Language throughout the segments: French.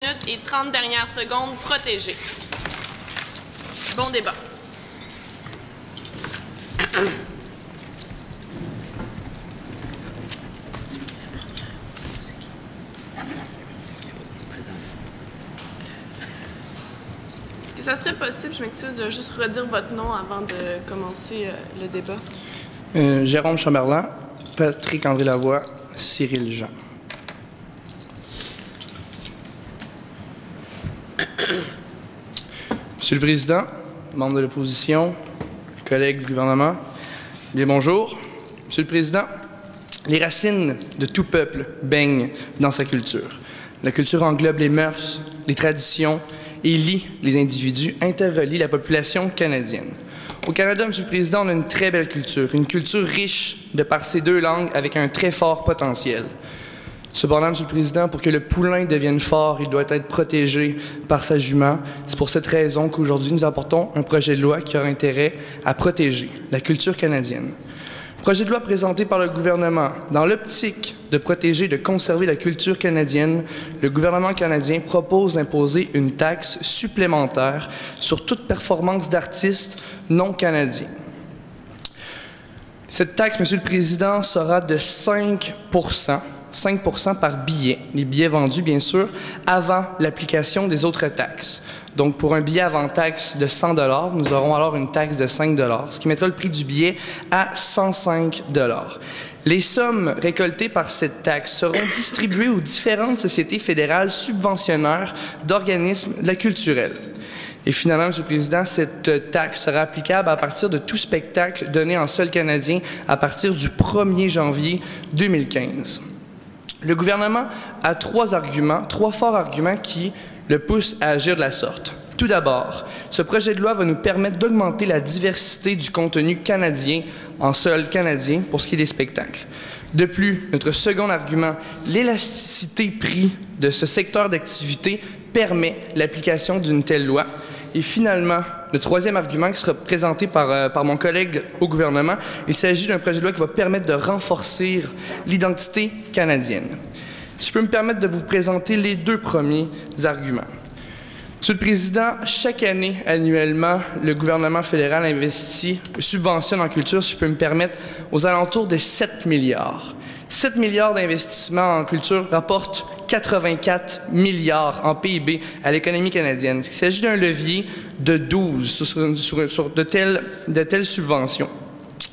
minutes et 30 dernières secondes protégées. Bon débat. Est-ce que ça serait possible, je m'excuse, de juste redire votre nom avant de commencer le débat? Jérôme Chamberlain, Patrick-André Lavoie, Cyril Jean. Monsieur le Président, membres de l'opposition, collègues du gouvernement, bien bonjour. Monsieur le Président, les racines de tout peuple baignent dans sa culture. La culture englobe les mœurs, les traditions et lie les individus, interrelie la population canadienne. Au Canada, Monsieur le Président, on a une très belle culture, une culture riche de par ses deux langues avec un très fort potentiel. Cependant, Monsieur le Président, pour que le poulain devienne fort, il doit être protégé par sa jument. C'est pour cette raison qu'aujourd'hui, nous apportons un projet de loi qui aura intérêt à protéger la culture canadienne. Projet de loi présenté par le gouvernement. Dans l'optique de protéger et de conserver la culture canadienne, le gouvernement canadien propose d'imposer une taxe supplémentaire sur toute performance d'artistes non canadiens. Cette taxe, Monsieur le Président, sera de 5 par billet, les billets vendus, bien sûr, avant l'application des autres taxes. Donc, pour un billet avant taxe de 100 $, nous aurons alors une taxe de 5 $, ce qui mettra le prix du billet à 105 $. Les sommes récoltées par cette taxe seront distribuées aux différentes sociétés fédérales subventionnaires d'organismes culturels. Et finalement, Monsieur le Président, cette taxe sera applicable à partir de tout spectacle donné en sol canadien à partir du 1er janvier 2015. Le gouvernement a trois forts arguments qui le poussent à agir de la sorte. Tout d'abord, ce projet de loi va nous permettre d'augmenter la diversité du contenu canadien en sol canadien pour ce qui est des spectacles. De plus, notre second argument, l'élasticité prix de ce secteur d'activité permet l'application d'une telle loi. Et finalement, le troisième argument qui sera présenté par mon collègue au gouvernement, il s'agit d'un projet de loi qui va permettre de renforcer l'identité canadienne. Si je peux me permettre de vous présenter les deux premiers arguments. Monsieur le Président, chaque année, annuellement, le gouvernement fédéral subventionne en culture, si je peux me permettre, aux alentours de 7 milliards. 7 milliards d'investissements en culture rapportent 84 milliards en PIB à l'économie canadienne. Il s'agit d'un levier de 12 sur de telles subventions.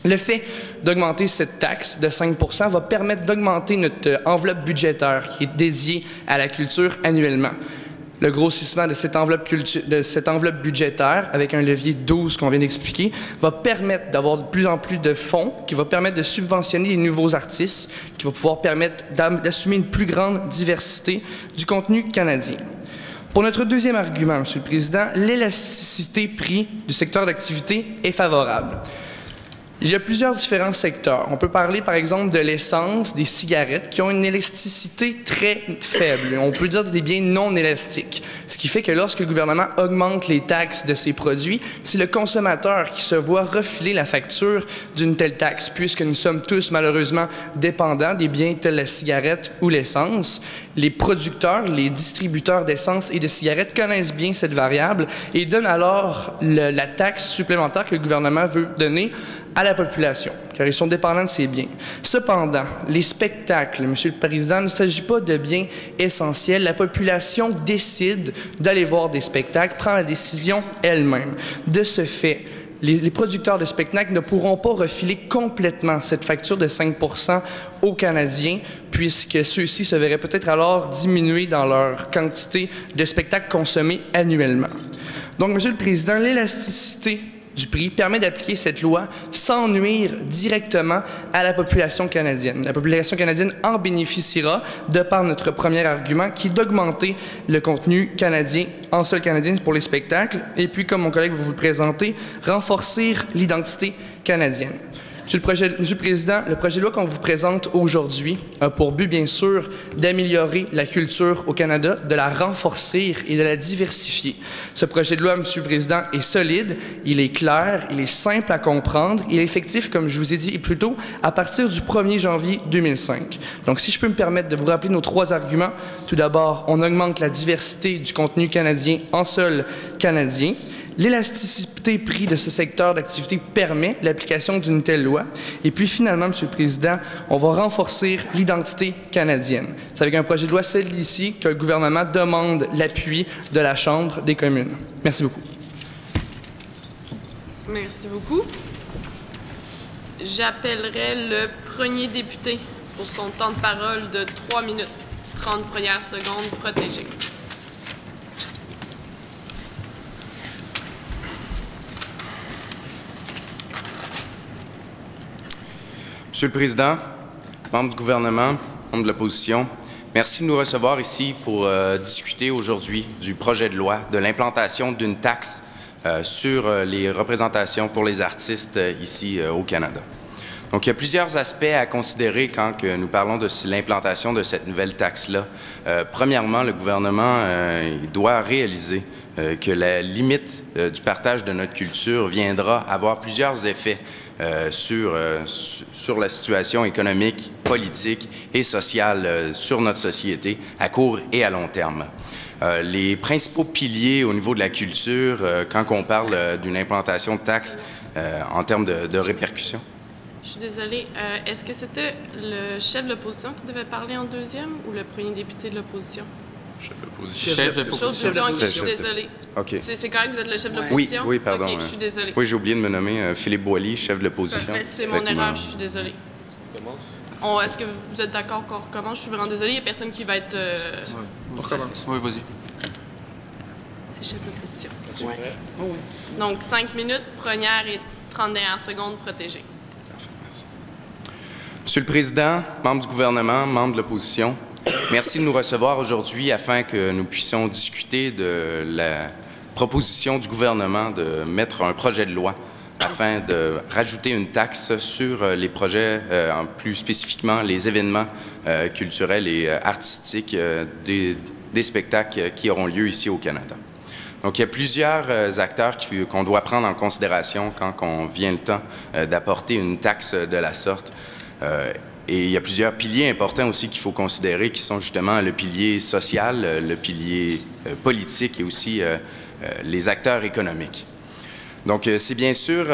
Le fait d'augmenter cette taxe de 5 % va permettre d'augmenter notre enveloppe budgétaire qui est dédiée à la culture annuellement. Le grossissement de cette enveloppe budgétaire, avec un levier 12 qu'on vient d'expliquer, va permettre d'avoir de plus en plus de fonds, qui va permettre de subventionner les nouveaux artistes, qui va pouvoir permettre d'assumer une plus grande diversité du contenu canadien. Pour notre deuxième argument, Monsieur le Président, l'élasticité prix du secteur d'activité est favorable. Il y a plusieurs différents secteurs. On peut parler, par exemple, de l'essence, des cigarettes, qui ont une élasticité très faible. On peut dire des biens non élastiques. Ce qui fait que lorsque le gouvernement augmente les taxes de ces produits, c'est le consommateur qui se voit refiler la facture d'une telle taxe, puisque nous sommes tous, malheureusement, dépendants des biens tels la cigarette ou l'essence. Les producteurs, les distributeurs d'essence et de cigarettes connaissent bien cette variable et donnent alors la taxe supplémentaire que le gouvernement veut donner à la population, car ils sont dépendants de ces biens. Cependant, les spectacles, Monsieur le Président, il ne s'agit pas de biens essentiels. La population décide d'aller voir des spectacles, prend la décision elle-même. De ce fait, les producteurs de spectacles ne pourront pas refiler complètement cette facture de 5 % aux Canadiens, puisque ceux-ci se verraient peut-être alors diminuer dans leur quantité de spectacles consommés annuellement. Donc, Monsieur le Président, l'élasticité du prix permet d'appliquer cette loi sans nuire directement à la population canadienne. La population canadienne en bénéficiera de par notre premier argument qui est d'augmenter le contenu canadien en sol canadien pour les spectacles et puis, comme mon collègue va vous le présenter, renforcer l'identité canadienne. Monsieur le Président, le projet de loi qu'on vous présente aujourd'hui a pour but, bien sûr, d'améliorer la culture au Canada, de la renforcer et de la diversifier. Ce projet de loi, Monsieur le Président, est solide, il est clair, il est simple à comprendre, il est effectif, comme je vous ai dit plus tôt, à partir du 1er janvier 2005. Donc, si je peux me permettre de vous rappeler nos 3 arguments. Tout d'abord, on augmente la diversité du contenu canadien en sol canadien. L'élasticité prix de ce secteur d'activité permet l'application d'une telle loi. Et puis finalement, Monsieur le Président, on va renforcer l'identité canadienne. C'est avec un projet de loi celui-ci que le gouvernement demande l'appui de la Chambre des communes. Merci beaucoup. Merci beaucoup. J'appellerai le premier député pour son temps de parole de 3 minutes 30 premières secondes protégées. Monsieur le Président, membres du gouvernement, membres de l'opposition, merci de nous recevoir ici pour discuter aujourd'hui du projet de loi de l'implantation d'une taxe sur les représentations pour les artistes ici au Canada. Donc, il y a plusieurs aspects à considérer quand nous parlons de l'implantation de cette nouvelle taxe-là. Premièrement, le gouvernement doit réaliser que la limite du partage de notre culture viendra avoir plusieurs effets sur la situation économique, politique et sociale sur notre société à court et à long terme. Les principaux piliers au niveau de la culture, quand on parle d'une implantation de taxes en termes de répercussions. Je suis désolée. Est-ce que c'était le chef de l'opposition qui devait parler en deuxième ou le premier député de l'opposition? Chef de l'opposition. Je suis désolée. Okay. C'est correct que vous êtes le chef de l'opposition? Oui, pardon. OK, je suis désolée. Oui, j'ai oublié de me nommer Philippe Boilly, chef de l'opposition. C'est mon erreur, je suis désolée. Est-ce que vous êtes d'accord qu'on recommence? Je suis vraiment désolée, il n'y a personne qui va être... On recommence. Oui, vas-y. C'est chef de l'opposition. Ouais. Donc, 5 minutes, première et 30 dernières secondes protégées. Monsieur le Président, membres du gouvernement, membres de l'opposition, merci de nous recevoir aujourd'hui afin que nous puissions discuter de la proposition du gouvernement de mettre un projet de loi afin de rajouter une taxe sur les projets, plus spécifiquement les événements culturels et artistiques des spectacles qui auront lieu ici au Canada. Donc, il y a plusieurs acteurs qu'on doit prendre en considération quand on vient le temps d'apporter une taxe de la sorte. Et il y a plusieurs piliers importants aussi qu'il faut considérer, qui sont justement le pilier social, le pilier politique et aussi les acteurs économiques. Donc, c'est bien sûr,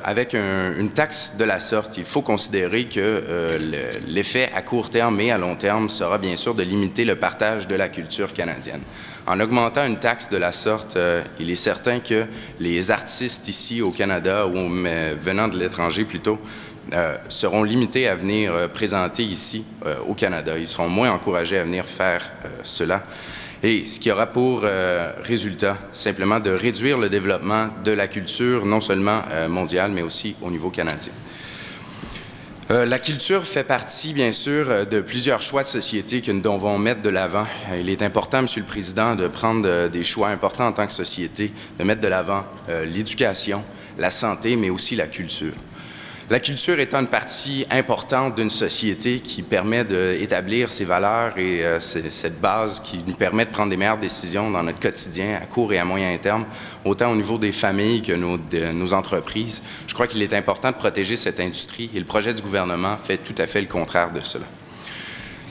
avec une taxe de la sorte, il faut considérer que l'effet à court terme et à long terme sera bien sûr de limiter le partage de la culture canadienne. En augmentant une taxe de la sorte, il est certain que les artistes ici au Canada, ou venant de l'étranger plutôt, seront limités à venir présenter ici au Canada. Ils seront moins encouragés à venir faire cela. Et ce qui aura pour résultat simplement de réduire le développement de la culture, non seulement mondiale, mais aussi au niveau canadien. La culture fait partie, bien sûr, de plusieurs choix de société que nous devons mettre de l'avant. Il est important, Monsieur le Président, de prendre des choix importants en tant que société, de mettre de l'avant l'éducation, la santé, mais aussi la culture. La culture étant une partie importante d'une société qui permet d'établir ses valeurs et cette base qui nous permet de prendre des meilleures décisions dans notre quotidien à court et à moyen terme, autant au niveau des familles que de nos entreprises. Je crois qu'il est important de protéger cette industrie et le projet du gouvernement fait tout à fait le contraire de cela.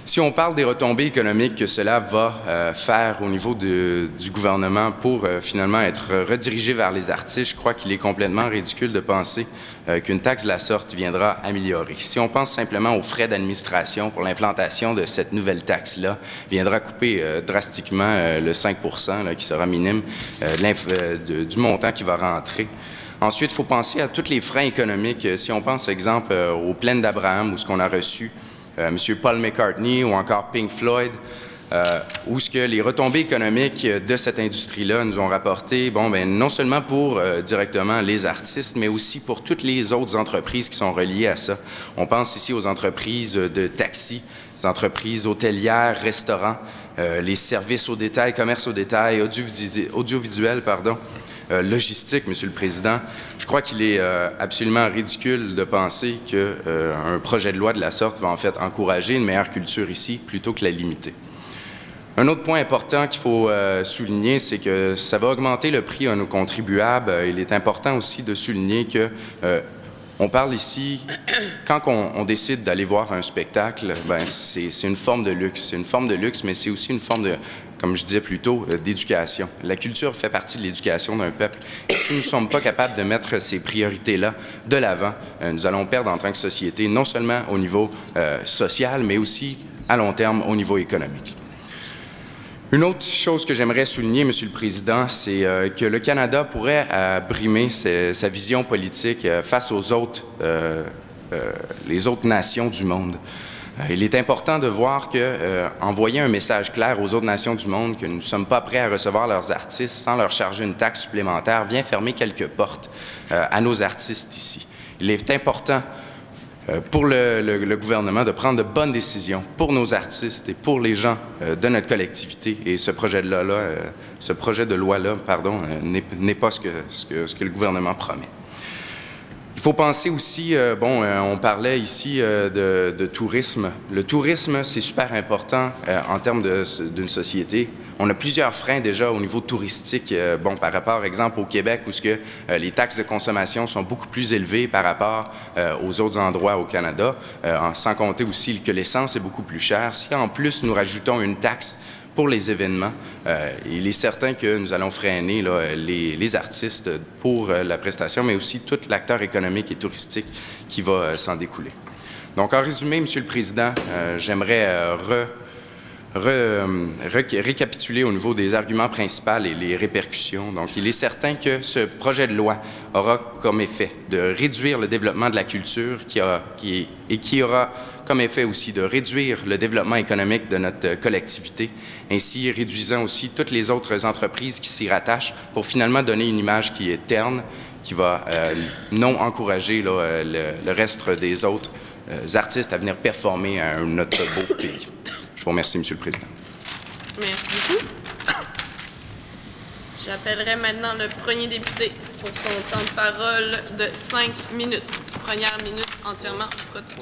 Si on parle des retombées économiques que cela va faire au niveau du gouvernement pour finalement être redirigé vers les artistes, je crois qu'il est complètement ridicule de penser qu'une taxe de la sorte viendra améliorer. Si on pense simplement aux frais d'administration pour l'implantation de cette nouvelle taxe-là, viendra couper drastiquement le 5 % qui sera minime du montant qui va rentrer. Ensuite, il faut penser à tous les freins économiques. Si on pense, exemple, aux plaines d'Abraham, où ce qu'on a reçu M. Paul McCartney ou encore Pink Floyd, où ce que les retombées économiques de cette industrie-là nous ont rapporté, non seulement pour directement les artistes, mais aussi pour toutes les autres entreprises qui sont reliées à ça. On pense ici aux entreprises de taxi, les entreprises hôtelières, restaurants, les services au détail, commerce au détail, audiovisuel, pardon. logistique, Monsieur le Président. Je crois qu'il est absolument ridicule de penser qu'un projet de loi de la sorte va en fait encourager une meilleure culture ici plutôt que la limiter. Un autre point important qu'il faut souligner, c'est que ça va augmenter le prix à nos contribuables. Il est important aussi de souligner que on parle ici, quand on décide d'aller voir un spectacle, ben c'est une forme de luxe. C'est une forme de luxe, mais c'est aussi une forme de, comme je disais plus tôt, d'éducation. La culture fait partie de l'éducation d'un peuple. Et si nous ne sommes pas capables de mettre ces priorités-là de l'avant, nous allons perdre en tant que société, non seulement au niveau social, mais aussi à long terme au niveau économique. Une autre chose que j'aimerais souligner, Monsieur le Président, c'est que le Canada pourrait brimer sa vision politique face aux autres, les autres nations du monde. Il est important de voir qu'envoyer un message clair aux autres nations du monde que nous ne sommes pas prêts à recevoir leurs artistes sans leur charger une taxe supplémentaire vient fermer quelques portes à nos artistes ici. Il est important pour le gouvernement de prendre de bonnes décisions pour nos artistes et pour les gens de notre collectivité. Et ce projet de loi-là, n'est pas ce que le gouvernement promet. Il faut penser aussi, on parlait ici de tourisme. Le tourisme, c'est super important en termes d'une société. On a plusieurs freins déjà au niveau touristique, par rapport, par exemple, au Québec, où les taxes de consommation sont beaucoup plus élevées par rapport aux autres endroits au Canada, sans compter aussi que l'essence est beaucoup plus chère. Si en plus nous rajoutons une taxe pour les événements, il est certain que nous allons freiner les artistes pour la prestation, mais aussi tout l'acteur économique et touristique qui va s'en découler. Donc, en résumé, Monsieur le Président, j'aimerais récapituler au niveau des arguments principaux et les répercussions. Donc, il est certain que ce projet de loi aura comme effet de réduire le développement de la culture qui aura comme effet aussi de réduire le développement économique de notre collectivité, ainsi réduisant aussi toutes les autres entreprises qui s'y rattachent pour finalement donner une image qui est terne, qui va non encourager le reste des autres artistes à venir performer à notre beau pays. Je vous remercie, Monsieur le Président. Merci beaucoup. J'appellerai maintenant le premier député pour son temps de parole de 5 minutes. Première minute entièrement protégée.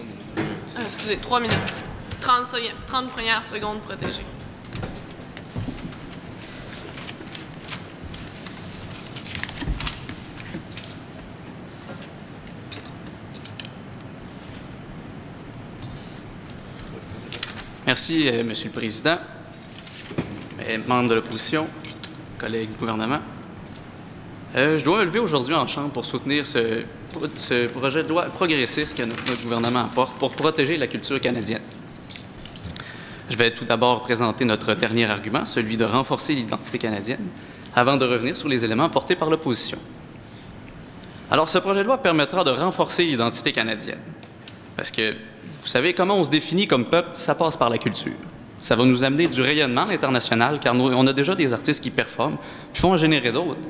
Excusez, 3 minutes. 30 premières secondes protégées. Merci, Monsieur le Président, membres de l'opposition, collègues du gouvernement. Je dois me lever aujourd'hui en Chambre pour soutenir ce projet de loi progressiste que notre gouvernement apporte pour protéger la culture canadienne. Je vais tout d'abord présenter notre dernier argument, celui de renforcer l'identité canadienne, avant de revenir sur les éléments portés par l'opposition. Alors, ce projet de loi permettra de renforcer l'identité canadienne, parce que vous savez, comment on se définit comme peuple, ça passe par la culture. Ça va nous amener du rayonnement à l'international, car on a déjà des artistes qui performent, puis font en générer d'autres.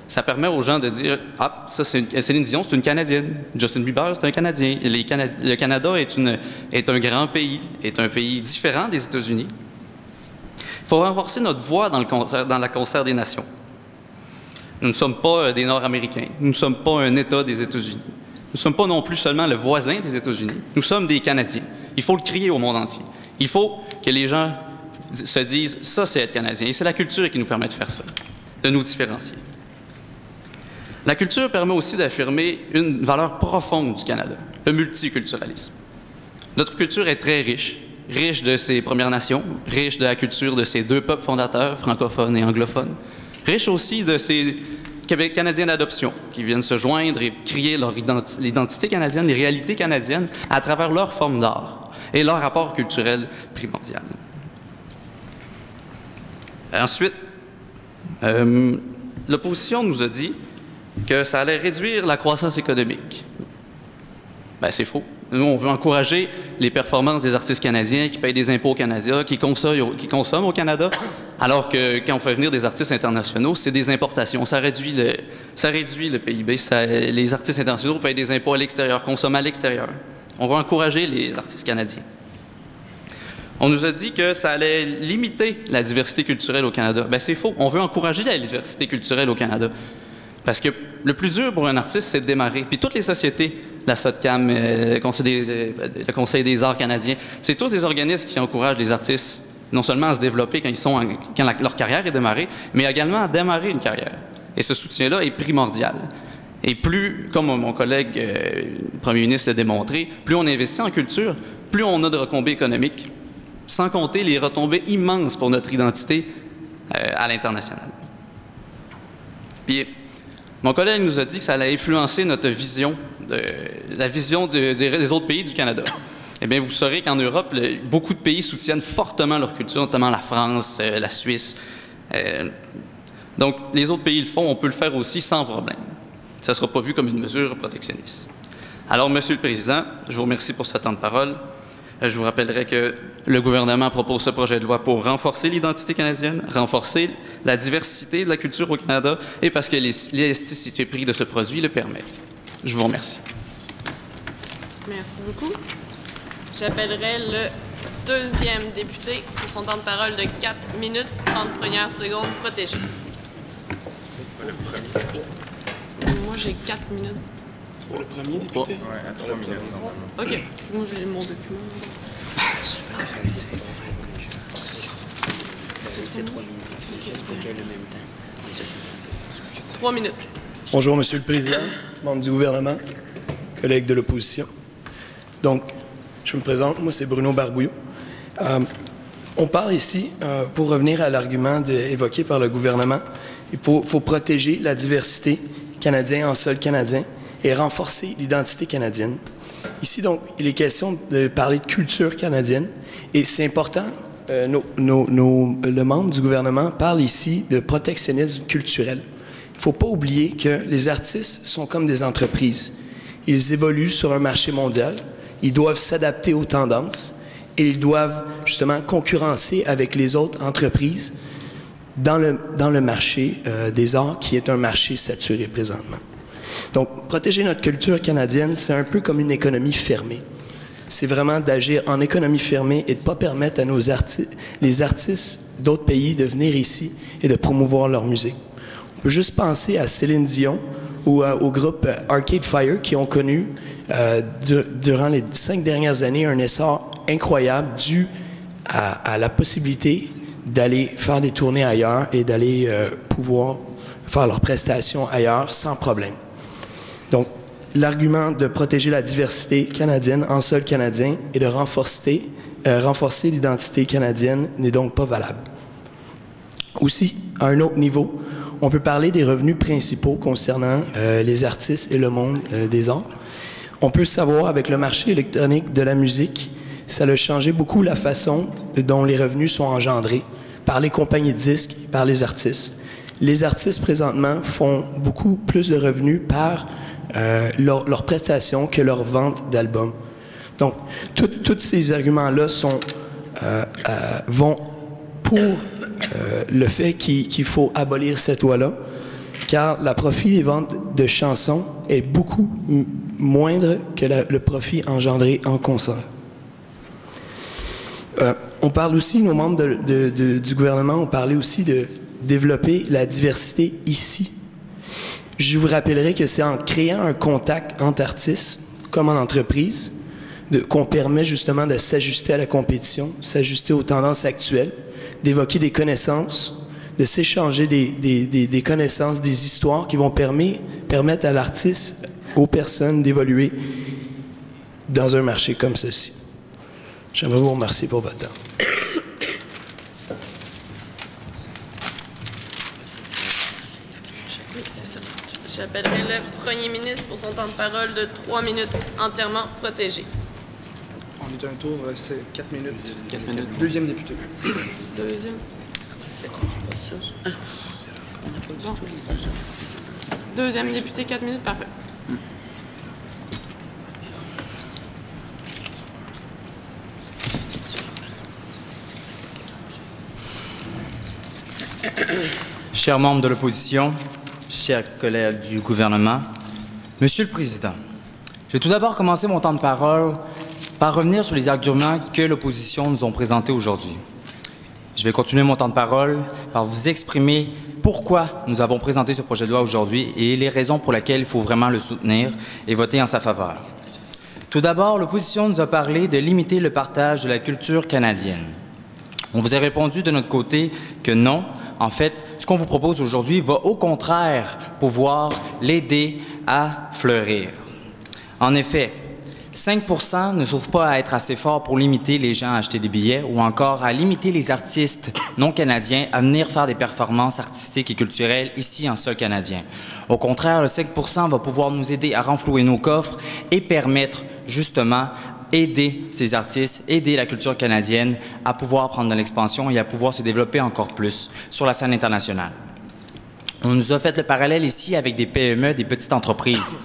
Ça permet aux gens de dire « Ah, ça, Céline Dion, c'est une Canadienne. Justin Bieber, c'est un Canadien. Le Canada est un grand pays, est un pays différent des États-Unis. » Il faut renforcer notre voix dans la concert des nations. Nous ne sommes pas des Nord-Américains. Nous ne sommes pas un État des États-Unis. Nous ne sommes pas non plus seulement le voisin des États-Unis. Nous sommes des Canadiens. Il faut le crier au monde entier. Il faut que les gens se disent « Ça, c'est être Canadien. » Et c'est la culture qui nous permet de faire ça, de nous différencier. La culture permet aussi d'affirmer une valeur profonde du Canada, le multiculturalisme. Notre culture est très riche, riche de ses Premières Nations, riche de la culture de ses deux peuples fondateurs, francophones et anglophones, riche aussi de ces Canadiens d'adoption qui viennent se joindre et créer l'identité canadienne, les réalités canadiennes à travers leur forme d'art et leur rapport culturel primordial. Ensuite, l'opposition nous a dit que ça allait réduire la croissance économique. Bien, c'est faux. Nous, on veut encourager les performances des artistes canadiens qui payent des impôts au Canada, qui consomment au Canada, alors que quand on fait venir des artistes internationaux, c'est des importations. Ça réduit le PIB. Les artistes internationaux payent des impôts à l'extérieur, consomment à l'extérieur. On veut encourager les artistes canadiens. On nous a dit que ça allait limiter la diversité culturelle au Canada. Bien, c'est faux. On veut encourager la diversité culturelle au Canada. Parce que le plus dur pour un artiste, c'est de démarrer. Puis toutes les sociétés, la SODCAM, le Conseil des arts canadiens, c'est tous des organismes qui encouragent les artistes non seulement à se développer quand leur carrière est démarrée, mais également à démarrer une carrière. Et ce soutien-là est primordial. Et plus, comme mon collègue le premier ministre l'a démontré, plus on investit en culture, plus on a de retombées économiques, sans compter les retombées immenses pour notre identité à l'international. Puis, mon collègue nous a dit que ça allait influencer notre vision, la vision des autres pays du Canada. Eh bien, vous saurez qu'en Europe, beaucoup de pays soutiennent fortement leur culture, notamment la France, la Suisse. Donc, les autres pays le font, on peut le faire aussi sans problème. Ça ne sera pas vu comme une mesure protectionniste. Alors, Monsieur le Président, je vous remercie pour ce temps de parole. Je vous rappellerai que le gouvernement propose ce projet de loi pour renforcer l'identité canadienne, renforcer la diversité de la culture au Canada et parce que l'élasticité prix de ce produit le permet. Je vous remercie. Merci beaucoup. J'appellerai le deuxième député pour son temps de parole de 4 minutes, 30 premières secondes protégées. Moi, j'ai 4 minutes. C'est pour le premier député? Oui, à 3 minutes. OK. Moi, j'ai mon document. C'est 3 minutes. Il faut qu'elle ait le même temps. 3 minutes. Bonjour, Monsieur le Président, membres du gouvernement, collègues de l'opposition. Donc, je me présente, moi c'est Bruno Barbouillot. On parle ici, pour revenir à l'argument évoqué par le gouvernement, il faut protéger la diversité canadienne en sol canadien et renforcer l'identité canadienne. Ici, donc, il est question de parler de culture canadienne et c'est important, le membre du gouvernement parle ici de protectionnisme culturel. Il ne faut pas oublier que les artistes sont comme des entreprises. Ils évoluent sur un marché mondial, ils doivent s'adapter aux tendances et ils doivent justement concurrencer avec les autres entreprises dans le marché des arts, qui est un marché saturé présentement. Donc, protéger notre culture canadienne, c'est un peu comme une économie fermée. C'est vraiment d'agir en économie fermée et de ne pas permettre à les artistes d'autres pays de venir ici et de promouvoir leur musique. On peut juste penser à Céline Dion ou au groupe Arcade Fire qui ont connu durant les 5 dernières années un essor incroyable dû à la possibilité d'aller faire des tournées ailleurs et d'aller pouvoir faire leurs prestations ailleurs sans problème. Donc, l'argument de protéger la diversité canadienne en sol canadien et de renforcer l'identité canadienne n'est donc pas valable. Aussi, à un autre niveau, on peut parler des revenus principaux concernant les artistes et le monde des arts. On peut savoir, avec le marché électronique de la musique, ça a changé beaucoup la façon dont les revenus sont engendrés par les compagnies de disques, par les artistes. Les artistes, présentement, font beaucoup plus de revenus par leurs prestations que leur vente d'albums. Donc, tous ces arguments-là vont pour le fait qu'il faut abolir cette loi-là, car le profit des ventes de chansons est beaucoup moindre que le profit engendré en concert. On parle aussi, nos membres du gouvernement ont parlé aussi de développer la diversité ici. Je vous rappellerai que c'est en créant un contact entre artistes, comme en entreprise, qu'on permet justement de s'ajuster à la compétition, s'ajuster aux tendances actuelles, d'évoquer des connaissances, de s'échanger des connaissances, des histoires qui vont permettre à l'artiste, aux personnes d'évoluer dans un marché comme ceci. J'aimerais vous remercier pour votre temps. J'appellerai le premier ministre pour son temps de parole de 3 minutes entièrement protégé. On est à un tour, c'est 4 minutes. 4 minutes. Deuxième député. Deuxième. Bon. Deuxième député, 4 minutes, parfait. Chers membres de l'opposition, chers collègues du gouvernement, Monsieur le Président, je vais tout d'abord commencer mon temps de parole par revenir sur les arguments que l'opposition nous a présentés aujourd'hui. Je vais continuer mon temps de parole par vous exprimer pourquoi nous avons présenté ce projet de loi aujourd'hui et les raisons pour lesquelles il faut vraiment le soutenir et voter en sa faveur. Tout d'abord, l'opposition nous a parlé de limiter le partage de la culture canadienne. On vous a répondu de notre côté que non. En fait, ce qu'on vous propose aujourd'hui va au contraire pouvoir l'aider à fleurir. En effet, 5% ne trouve pas à être assez fort pour limiter les gens à acheter des billets ou encore à limiter les artistes non canadiens à venir faire des performances artistiques et culturelles ici en sol canadien. Au contraire, le 5% va pouvoir nous aider à renflouer nos coffres et permettre justement aider ces artistes, aider la culture canadienne à pouvoir prendre de l'expansion et à pouvoir se développer encore plus sur la scène internationale. On nous a fait le parallèle ici avec des PME, des petites entreprises.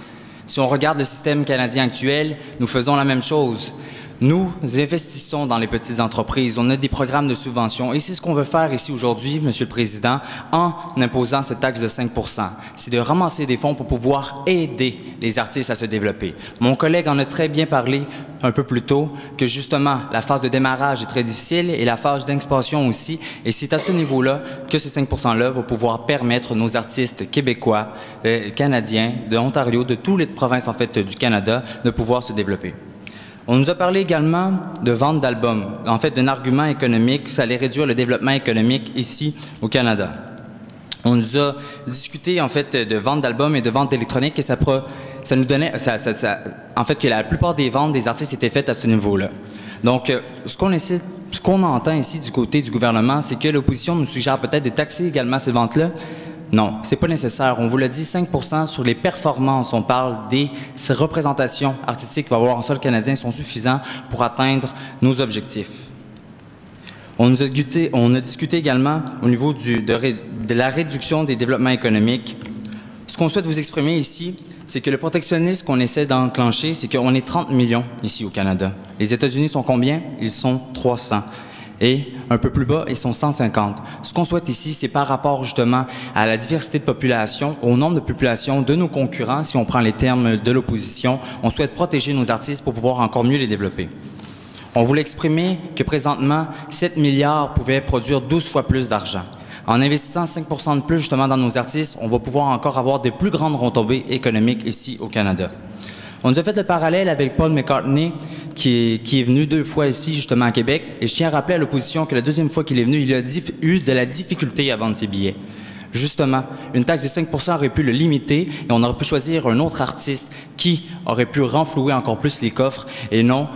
Si on regarde le système canadien actuel, nous faisons la même chose. Nous investissons dans les petites entreprises, on a des programmes de subvention et c'est ce qu'on veut faire ici aujourd'hui, Monsieur le Président, en imposant cette taxe de 5%. C'est de ramasser des fonds pour pouvoir aider les artistes à se développer. Mon collègue en a très bien parlé un peu plus tôt, que justement, la phase de démarrage est très difficile et la phase d'expansion aussi. Et c'est à ce niveau-là que ces 5%-là vont pouvoir permettre nos artistes québécois, canadiens, de l'Ontario, de toutes les provinces en fait du Canada, de pouvoir se développer. On nous a parlé également de vente d'albums, en fait d'un argument économique, ça allait réduire le développement économique ici au Canada. On nous a discuté en fait de vente d'albums et de vente d'électronique et ça nous donnait, en fait que la plupart des ventes des artistes étaient faites à ce niveau-là. Donc ce qu'on entend ici du côté du gouvernement, c'est que l'opposition nous suggère peut-être de taxer également ces ventes-là. Non, c'est pas nécessaire. On vous l'a dit, 5% sur les performances. On parle des représentations artistiques qu'il va y avoir en sol canadien sont suffisants pour atteindre nos objectifs. On a discuté également au niveau de la réduction des développements économiques. Ce qu'on souhaite vous exprimer ici, c'est que le protectionnisme qu'on essaie d'enclencher, c'est qu'on est 30 millions ici au Canada. Les États-Unis sont combien? Ils sont 300. Et un peu plus bas, ils sont 150. Ce qu'on souhaite ici, c'est par rapport justement à la diversité de population, au nombre de populations de nos concurrents, si on prend les termes de l'opposition, on souhaite protéger nos artistes pour pouvoir encore mieux les développer. On voulait exprimer que présentement, 7 milliards pouvaient produire 12 fois plus d'argent. En investissant 5% de plus justement dans nos artistes, on va pouvoir encore avoir de plus grandes retombées économiques ici au Canada. On nous a fait le parallèle avec Paul McCartney, qui est venu 2 fois ici, justement, à Québec. Et je tiens à rappeler à l'opposition que la 2e fois qu'il est venu, il a eu de la difficulté à vendre ses billets. Justement, une taxe de 5% aurait pu le limiter et on aurait pu choisir un autre artiste qui aurait pu renflouer encore plus les coffres et non,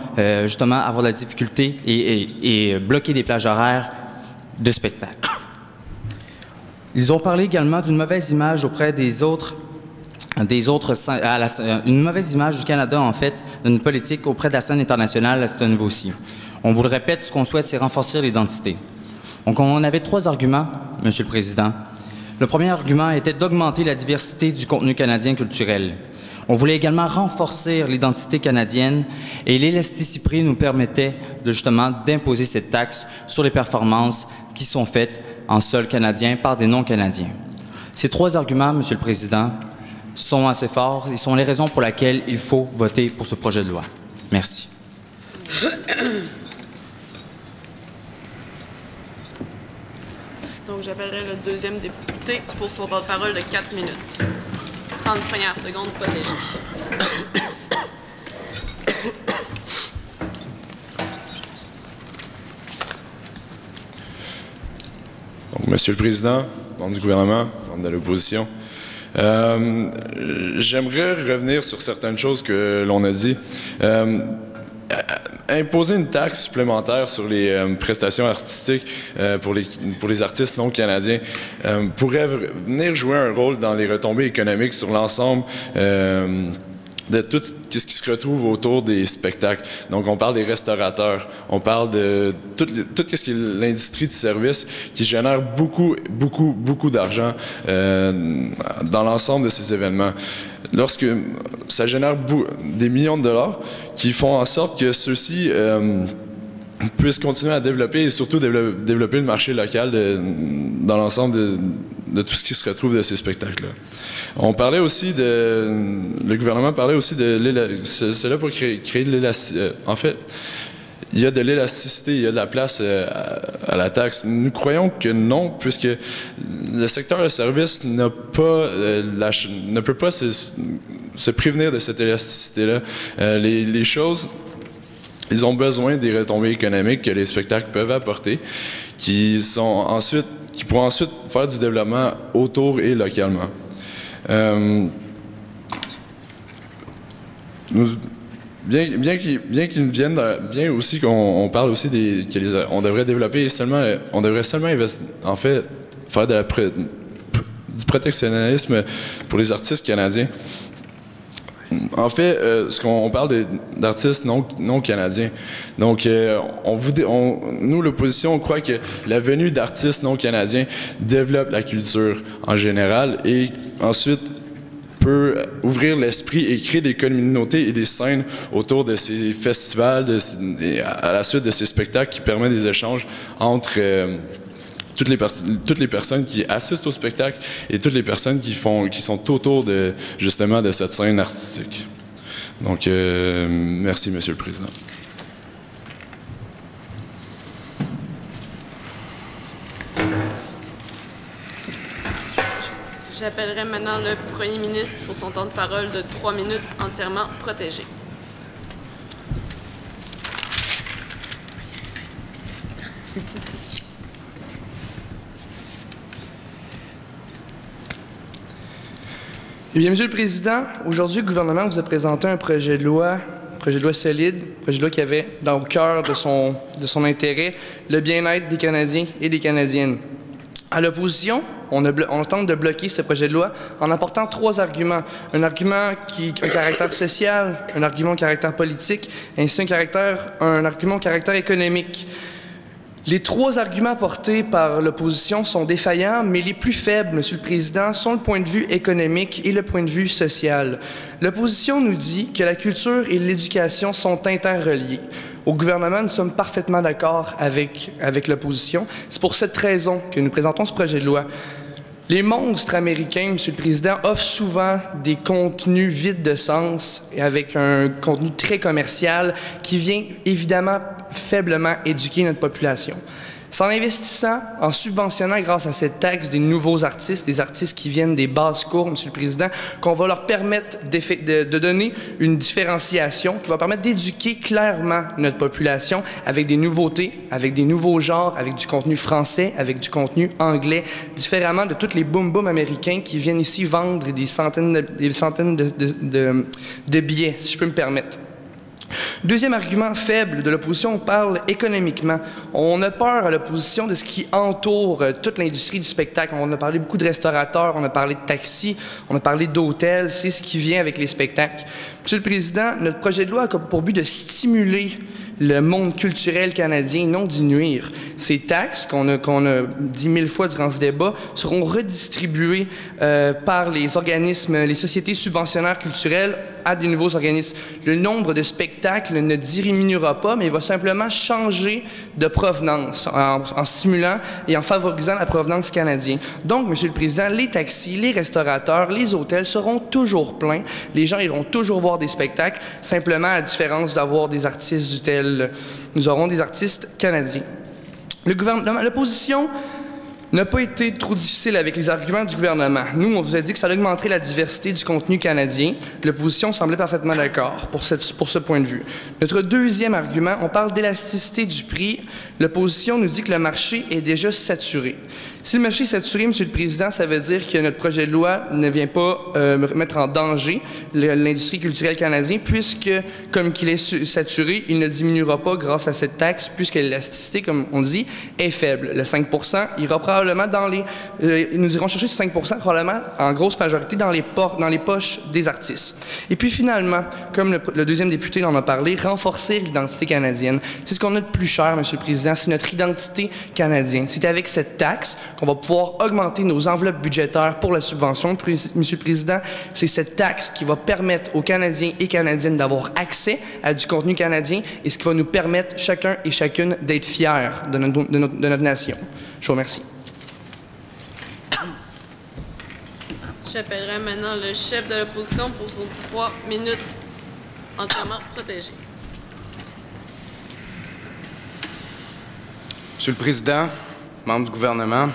justement, avoir de la difficulté et bloquer des plages horaires de spectacle. Ils ont parlé également d'une mauvaise image auprès une mauvaise image du Canada, en fait, d'une politique auprès de la scène internationale à ce niveau-ci. On vous le répète, ce qu'on souhaite, c'est renforcer l'identité. Donc, on avait 3 arguments, Monsieur le Président. Le premier argument était d'augmenter la diversité du contenu canadien culturel. On voulait également renforcer l'identité canadienne et l'élasticité nous permettait justement d'imposer cette taxe sur les performances qui sont faites en sol canadien par des non-canadiens. Ces 3 arguments, Monsieur le Président, sont assez forts et sont les raisons pour lesquelles il faut voter pour ce projet de loi. Merci. Donc, j'appellerai le 2e député pour son temps de parole de 4 minutes. 30 premières secondes protégées. Donc, Monsieur le Président, membre du gouvernement, membre de l'opposition, j'aimerais revenir sur certaines choses que l'on a dit. Imposer une taxe supplémentaire sur les prestations artistiques pour les artistes non canadiens pourrait venir jouer un rôle dans les retombées économiques sur l'ensemble de tout ce qui se retrouve autour des spectacles. Donc, on parle des restaurateurs, on parle de tout ce qui est l'industrie du service qui génère beaucoup d'argent dans l'ensemble de ces événements. Lorsque ça génère des millions de dollars qui font en sorte que ceux-ci puissent continuer à développer et surtout développer le marché local dans l'ensemble de tout ce qui se retrouve de ces spectacles-là. On parlait aussi le gouvernement parlait aussi de cela pour créer de l'élasticité. En fait, il y a de l'élasticité, il y a de la place à la taxe. Nous croyons que non, puisque le secteur de services ne peut pas se prévenir de cette élasticité-là. Les choses, ils ont besoin des retombées économiques que les spectacles peuvent apporter, qui pourront ensuite faire du développement autour et localement. Bien aussi qu'on parle aussi on devrait développer on devrait seulement faire du protectionnisme pour les artistes canadiens. En fait, on parle d'artistes non canadiens. Donc, nous, l'opposition, on croit que la venue d'artistes non canadiens développe la culture en général et ensuite peut ouvrir l'esprit et créer des communautés et des scènes autour de ces festivals et à la suite de ces spectacles qui permettent des échanges entre toutes les personnes qui assistent au spectacle et toutes les personnes qui sont autour de cette scène artistique. Donc, merci, Monsieur le Président. J'appellerai maintenant le Premier ministre pour son temps de parole de 3 minutes entièrement protégé. Eh bien, Monsieur le Président, aujourd'hui, le gouvernement vous a présenté un projet de loi solide, un projet de loi qui avait dans le cœur de son intérêt le bien-être des Canadiens et des Canadiennes. À l'opposition, on tente de bloquer ce projet de loi en apportant 3 arguments. Un argument qui a un caractère social, un argument au caractère politique, ainsi un argument au caractère économique. Les 3 arguments portés par l'opposition sont défaillants, mais les plus faibles, Monsieur le Président, sont le point de vue économique et le point de vue social. L'opposition nous dit que la culture et l'éducation sont interreliés. Au gouvernement, nous sommes parfaitement d'accord avec l'opposition. C'est pour cette raison que nous présentons ce projet de loi. Les monstres américains, Monsieur le Président, offrent souvent des contenus vides de sens et avec un contenu très commercial qui vient évidemment faiblement éduquer notre population. C'est en investissant, en subventionnant grâce à cette taxe des nouveaux artistes, des artistes qui viennent des basses cours, Monsieur le Président, qu'on va leur permettre de donner une différenciation qui va permettre d'éduquer clairement notre population avec des nouveautés, avec des nouveaux genres, avec du contenu français, avec du contenu anglais, différemment de tous les boom-boom américains qui viennent ici vendre des centaines de billets, si je peux me permettre. Deuxième argument faible de l'opposition, on parle économiquement. On a peur à l'opposition de ce qui entoure toute l'industrie du spectacle. On a parlé beaucoup de restaurateurs, on a parlé de taxis, on a parlé d'hôtels, c'est ce qui vient avec les spectacles. Monsieur le Président, notre projet de loi a pour but de stimuler le monde culturel canadien, non d'y nuire. Ces taxes, qu'on a dit 1000 fois durant ce débat, seront redistribuées par les organismes, les sociétés subventionnaires culturelles à des nouveaux organismes. Le nombre de spectacles ne diminuera pas, mais il va simplement changer de provenance en stimulant et en favorisant la provenance canadienne. Donc, Monsieur le Président, les taxis, les restaurateurs, les hôtels seront toujours pleins. Les gens iront toujours voir des spectacles, simplement à différence d'avoir des artistes du tel. Nous aurons des artistes canadiens. L'opposition n'a pas été trop difficile avec les arguments du gouvernement. Nous, on vous a dit que ça augmenterait la diversité du contenu canadien. L'opposition semblait parfaitement d'accord pour ce point de vue. Notre deuxième argument, on parle d'élasticité du prix. L'opposition nous dit que le marché est déjà saturé. Si le marché est saturé, Monsieur le Président, ça veut dire que notre projet de loi ne vient pas mettre en danger l'industrie culturelle canadienne, puisque, comme qu'il est saturé, il ne diminuera pas grâce à cette taxe, puisque l'élasticité, comme on dit, est faible. Le 5 % ira probablement nous irons chercher ce 5 % probablement, en grosse majorité, dans les poches des artistes. Et puis finalement, comme le deuxième député en a parlé, renforcer l'identité canadienne. C'est ce qu'on a de plus cher, Monsieur le Président, c'est notre identité canadienne. C'est avec cette taxe qu'on va pouvoir augmenter nos enveloppes budgétaires pour la subvention. Monsieur le Président, c'est cette taxe qui va permettre aux Canadiens et Canadiennes d'avoir accès à du contenu canadien et ce qui va nous permettre, chacun et chacune, d'être fiers de notre nation. Je vous remercie. J'appellerai maintenant le chef de l'opposition pour son 3 minutes entièrement protégé. Monsieur le Président, membres du gouvernement,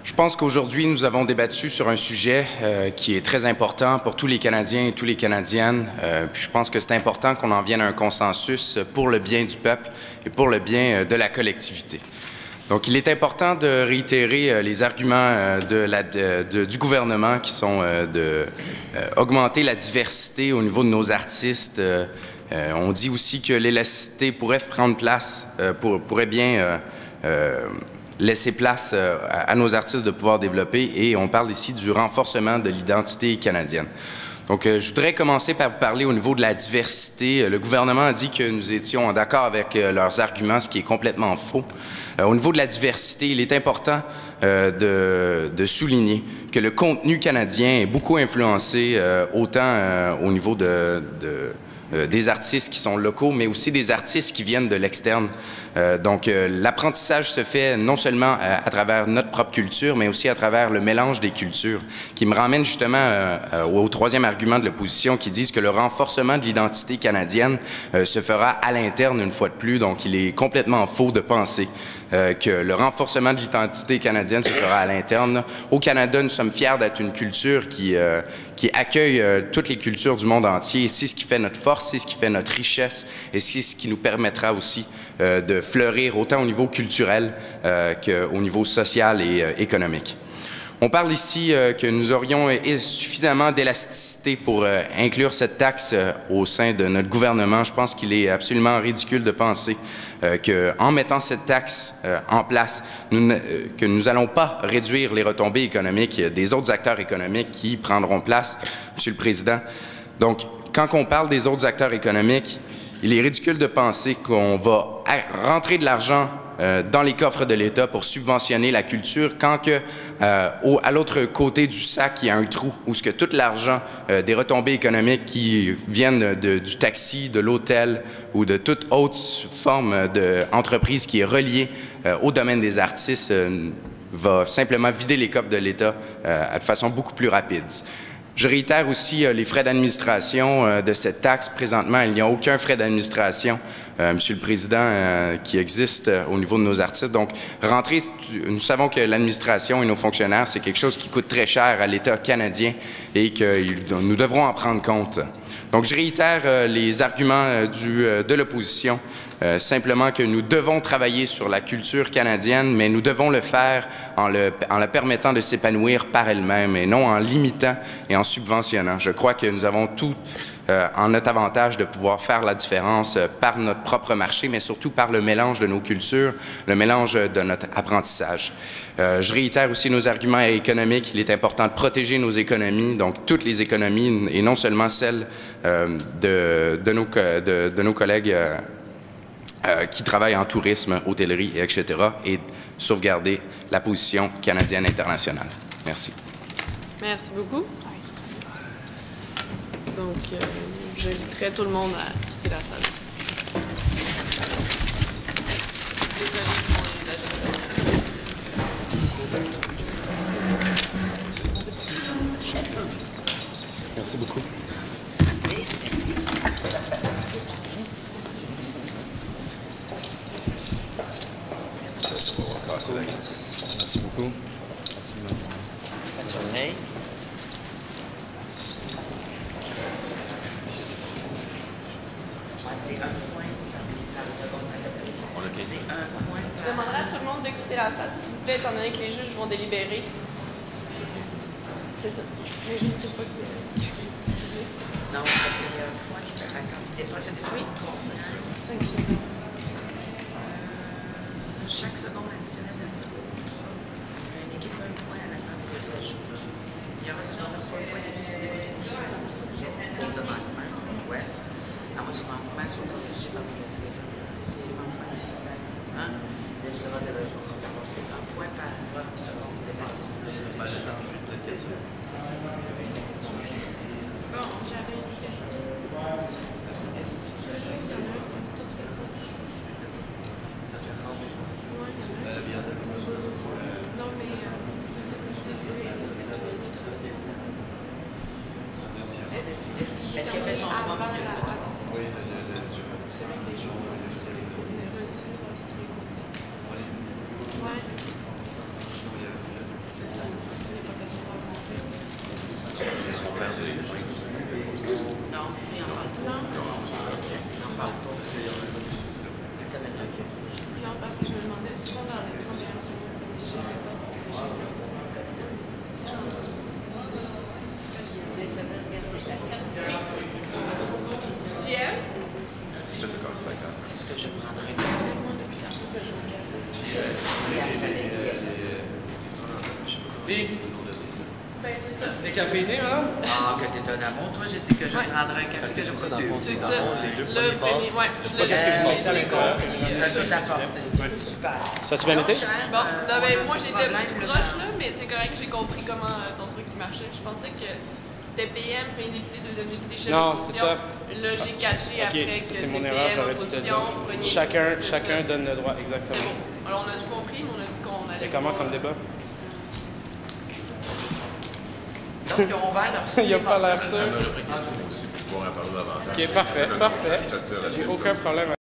je pense qu'aujourd'hui, nous avons débattu sur un sujet qui est très important pour tous les Canadiens et toutes les Canadiennes. Puis je pense que c'est important qu'on en vienne à un consensus pour le bien du peuple et pour le bien de la collectivité. Donc, il est important de réitérer les arguments du gouvernement qui sont d'augmenter la diversité au niveau de nos artistes. On dit aussi que l'élasticité pourrait prendre place, pourrait bien laisser place à nos artistes de pouvoir développer, et on parle ici du renforcement de l'identité canadienne. Donc, je voudrais commencer par vous parler au niveau de la diversité. Le gouvernement a dit que nous étions d'accord avec leurs arguments, ce qui est complètement faux. Au niveau de la diversité, il est important de souligner que le contenu canadien est beaucoup influencé autant au niveau des artistes qui sont locaux, mais aussi des artistes qui viennent de l'externe. Donc, l'apprentissage se fait non seulement à travers notre propre culture, mais aussi à travers le mélange des cultures, qui me ramène justement au troisième argument de l'opposition, qui disent que le renforcement de l'identité canadienne se fera à l'interne une fois de plus. Donc, il est complètement faux de penser que le renforcement de l'identité canadienne se fera à l'interne. Au Canada, nous sommes fiers d'être une culture qui accueille toutes les cultures du monde entier. C'est ce qui fait notre force, c'est ce qui fait notre richesse, et c'est ce qui nous permettra aussi de fleurir autant au niveau culturel qu'au niveau social et économique. On parle ici que nous aurions suffisamment d'élasticité pour inclure cette taxe au sein de notre gouvernement. Je pense qu'il est absolument ridicule de penser qu'en mettant cette taxe en place, que nous n'allons pas réduire les retombées économiques des autres acteurs économiques qui prendront place, Monsieur le Président. Donc, quand on parle des autres acteurs économiques, il est ridicule de penser qu'on va rentrer de l'argent dans les coffres de l'État pour subventionner la culture, quand que, à l'autre côté du sac, il y a un trou où ce que tout l'argent des retombées économiques qui viennent du taxi, de l'hôtel ou de toute autre forme d'entreprise qui est reliée au domaine des artistes va simplement vider les coffres de l'État de façon beaucoup plus rapide. Je réitère aussi les frais d'administration de cette taxe. Présentement, il n'y a aucun frais d'administration, Monsieur le Président, qui existe au niveau de nos artistes. Donc, nous savons que l'administration et nos fonctionnaires, c'est quelque chose qui coûte très cher à l'État canadien et que nous devrons en prendre compte. Donc, je réitère les arguments de l'opposition. Simplement que nous devons travailler sur la culture canadienne, mais nous devons le faire en la permettant de s'épanouir par elle-même et non en limitant et en subventionnant. Je crois que nous avons tout en notre avantage de pouvoir faire la différence par notre propre marché, mais surtout par le mélange de nos cultures, le mélange de notre apprentissage. Je réitère aussi nos arguments économiques. Il est important de protéger nos économies, donc toutes les économies, et non seulement celles de nos collègues qui travaillent en tourisme, hôtellerie, etc., et sauvegarder la position canadienne internationale. Merci. Merci beaucoup. Donc, j'inviterai tout le monde à quitter la salle. Merci beaucoup. Merci beaucoup. Merci. Bonne journée. C'est un point par seconde. C'est un point Je demanderai à tout le monde de quitter la salle, s'il vous plaît, étant donné que les juges vont délibérer. C'est ça. Mais juste pour pas qu'il Non, parce qu'il y a un point quand il dépasse le point. 5 secondes. Chaque seconde additionnelle de discours. Une équipe a un point à la fin de sa journée. Il y aura cependant pas un point de décider de pour le manquement du Ouest. À moins du manquement soit corrigé par les indications. C'est le manquement du gouvernement. Les droits de la journée. C'est un point par vote selon le dépassé. Bon, j'avais une question. Est-ce qu'il y en a qui ont tout fait ça? Non, mais est-ce qu'il a fait son droit? Oui, celui que les gens ont dit, c'est Non, il en parle pas. Il en parle pas. Attends, maintenant, OK. Non, parce que je me demandais souvent dans les premières secondes, je n'avais pas. Est-ce que je prendrais un café, moi, depuis tantôt que je joue au café? Ben, c'est ça. C'est décaféiné, madame? Ah, que t'es un amour, toi, j'ai dit que je prendrais un café. Parce que c'est ça, dans le fond, C'est c'est ça. dans le fond, les deux Le premiers premier, passes. ouais. Je l'ai compris. T'as tout apporté. Super. Ça a-tu bien été? Bon, là, ben, moi, j'étais plus proche, là, mais c'est correct, j'ai compris comment ton truc il marchait. Je pensais que c'était PM, premier député, deuxième député, chef Non, d'opposition. c'est ça. Là, j'ai catché Ok, après que c'est c'est mon erreur, PM, j'aurais dû te le opposition, dire. premier Chacun c'est ça. donne le droit, C'est exactement. bon. Alors, on a tout compris, mais on a dit qu'on allait... Et comment voir, comme débat? Donc, ils ont ouvert leur Il n'y a pas cinéma. l'air sûr. Ok, parfait, parfait. J'ai aucun problème.